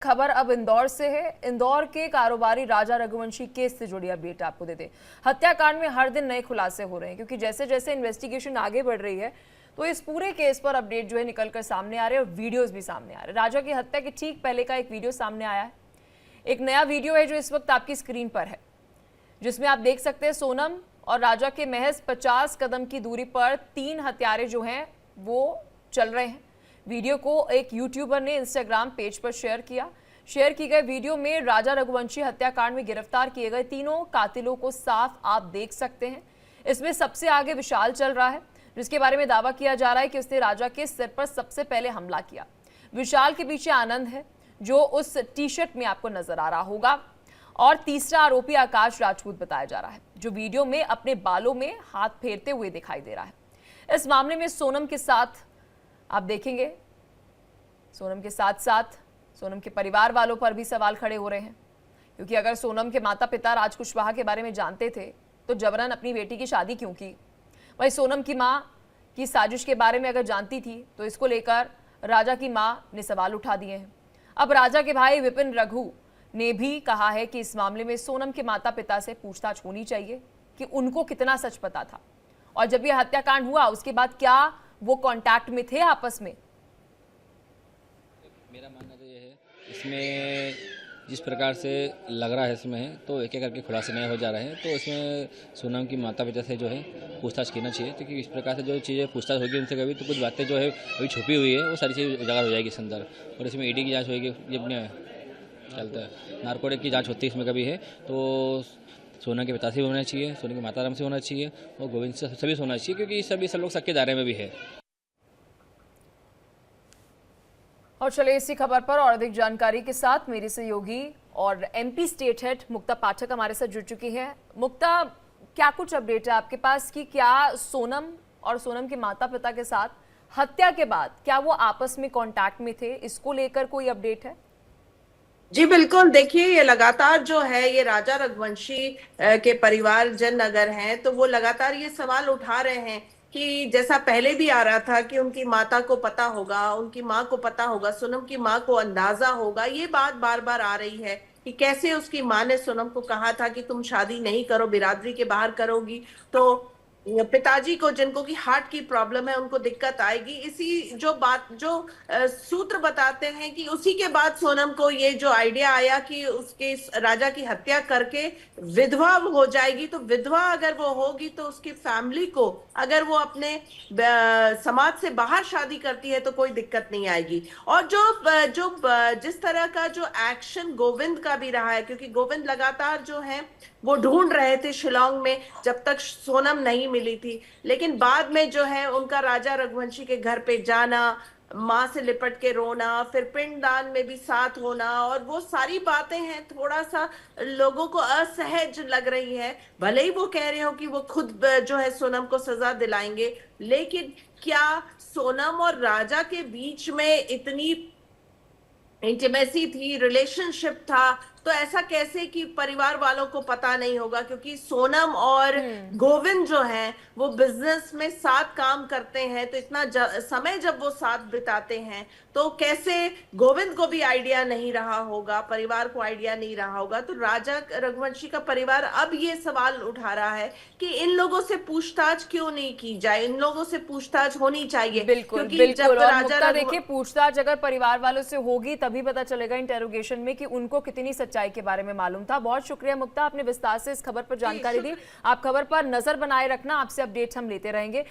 खबर अब इंदौर से है। इंदौर के कारोबारी राजा रघुवंशी केस से जुड़ी अपडेट आपको देते हैं। हत्याकांड में हर दिन नए खुलासे हो रहे हैं क्योंकि जैसे जैसे इन्वेस्टिगेशन आगे बढ़ रही है तो इस पूरे केस पर अपडेट जो है निकलकर सामने आ रहे हैं और वीडियोस भी सामने आ रहे हैं। राजा की हत्या के ठीक पहले का एक वीडियो सामने आया है। एक नया वीडियो है जो इस वक्त आपकी स्क्रीन पर है, जिसमें आप देख सकते हैं सोनम और राजा के महज 50 कदम की दूरी पर 3 हत्यारे जो हैं वो चल रहे हैं। वीडियो को एक यूट्यूबर ने इंस्टाग्राम पेज पर शेयर किया। शेयर की गई वीडियो में राजा रघुवंशी हत्याकांड में गिरफ्तार किए गए तीनों कातिलों को साफ आप देख सकते हैं। इसमें सबसे आगे विशाल चल रहा है, जिसके बारे में दावा किया जा रहा है कि उसने राजा के सिर पर सबसे पहले हमला किया। विशाल के पीछे आनंद है जो उस टी शर्ट में आपको नजर आ रहा होगा, और तीसरा आरोपी आकाश राजपूत बताया जा रहा है जो वीडियो में अपने बालों में हाथ फेरते हुए दिखाई दे रहा है। इस मामले में सोनम के साथ आप देखेंगे, सोनम के साथ साथ सोनम के परिवार वालों पर भी सवाल खड़े हो रहे हैं, क्योंकि अगर सोनम के माता पिता राज कुशवाहा के बारे में जानते थे तो जबरन अपनी बेटी की शादी क्यों की। वहीं सोनम की मां की साजिश के बारे में अगर जानती थी तो इसको लेकर राजा की मां ने सवाल उठा दिए हैं। अब राजा के भाई विपिन रघु ने भी कहा है कि इस मामले में सोनम के माता पिता से पूछताछ होनी चाहिए कि उनको कितना सच पता था, और जब यह हत्याकांड हुआ उसके बाद क्या वो कांटेक्ट में थे आपस में। मेरा मानना तो ये है, इसमें जिस प्रकार से लग रहा है इसमें तो एक एक करके खुलासे नए हो जा रहे हैं, तो इसमें सोनम की माता पिता से जो है पूछताछ करना चाहिए, क्योंकि इस प्रकार से जो चीज़ें पूछताछ होगी उनसे कभी तो कुछ बातें जो है अभी छुपी हुई है वो सारी चीज़ उजागर हो जाएगी इसके अंदर। और इसमें ईडी की जांच होगी, ये अपने चलता है नारकोटिक की जांच होती है इसमें कभी है, तो सोना के पिता से भी होना चाहिए, सोना के माता राम से होना चाहिए और गोविंद से सभी से होना चाहिए, क्योंकि सभी सब लोग सबके दायरे में भी है। और चलिए इसी खबर पर और अधिक जानकारी के साथ मेरी सहयोगी और एमपी स्टेट हेड मुक्ता पाठक हमारे साथ जुड़ चुकी है। मुक्ता, क्या कुछ अपडेट है आपके पास कि क्या सोनम और सोनम के माता पिता के साथ हत्या के बाद क्या वो आपस में कांटेक्ट में थे, इसको लेकर कोई अपडेट है? जी बिल्कुल, देखिए ये लगातार जो है ये राजा रघुवंशी के परिवार जन अगर हैं तो वो लगातार ये सवाल उठा रहे हैं कि जैसा पहले भी आ रहा था कि उनकी माता को पता होगा, उनकी माँ को पता होगा, सोनम की माँ को अंदाजा होगा। ये बात बार बार आ रही है कि कैसे उसकी माँ ने सोनम को कहा था कि तुम शादी नहीं करो, बिरादरी के बाहर करोगी तो पिताजी को, जिनको की हार्ट की प्रॉब्लम है, उनको दिक्कत आएगी। इसी जो बात जो सूत्र बताते हैं कि उसी के बाद सोनम को ये जो आइडिया आया कि उसके राजा की हत्या करके विधवा हो जाएगी, तो विधवा अगर वो होगी तो उसकी फैमिली को अगर वो अपने समाज से बाहर शादी करती है तो कोई दिक्कत नहीं आएगी। और जो जिस तरह का जो एक्शन गोविंद का भी रहा है, क्योंकि गोविंद लगातार जो है वो ढूंढ रहे थे शिलोंग में जब तक सोनम नहीं मिली थी, लेकिन बाद में जो है उनका राजा रघुवंशी के घर पे जाना, माँ से लिपट के रोना, फिर पिंडदान में भी साथ होना, और वो सारी बातें हैं थोड़ा सा लोगों को असहज लग रही है। भले ही वो कह रहे हो कि वो खुद जो है सोनम को सजा दिलाएंगे, लेकिन क्या सोनम और राजा के बीच में इतनी इंटीमेसी थी, रिलेशनशिप था, तो ऐसा कैसे कि परिवार वालों को पता नहीं होगा? क्योंकि सोनम और गोविंद जो हैं वो बिजनेस में साथ काम करते हैं, तो इतना समय जब वो साथ बिताते हैं तो कैसे गोविंद को भी आइडिया नहीं रहा होगा, परिवार को आइडिया नहीं रहा होगा। तो राजा रघुवंशी का परिवार अब ये सवाल उठा रहा है कि इन लोगों से पूछताछ क्यों नहीं की जाए, इन लोगों से पूछताछ होनी चाहिए। बिल्कुल क्योंकि जब राजा देखिए, पूछताछ अगर परिवार वालों से होगी तभी पता चलेगा इंटेरोगेशन में कि उनको कितनी सच्चाई के बारे में मालूम था। बहुत शुक्रिया मुक्ता, आपने विस्तार से इस खबर पर जानकारी दी। आप खबर पर नजर बनाए रखना, आपसे अपडेट्स हम लेते रहेंगे।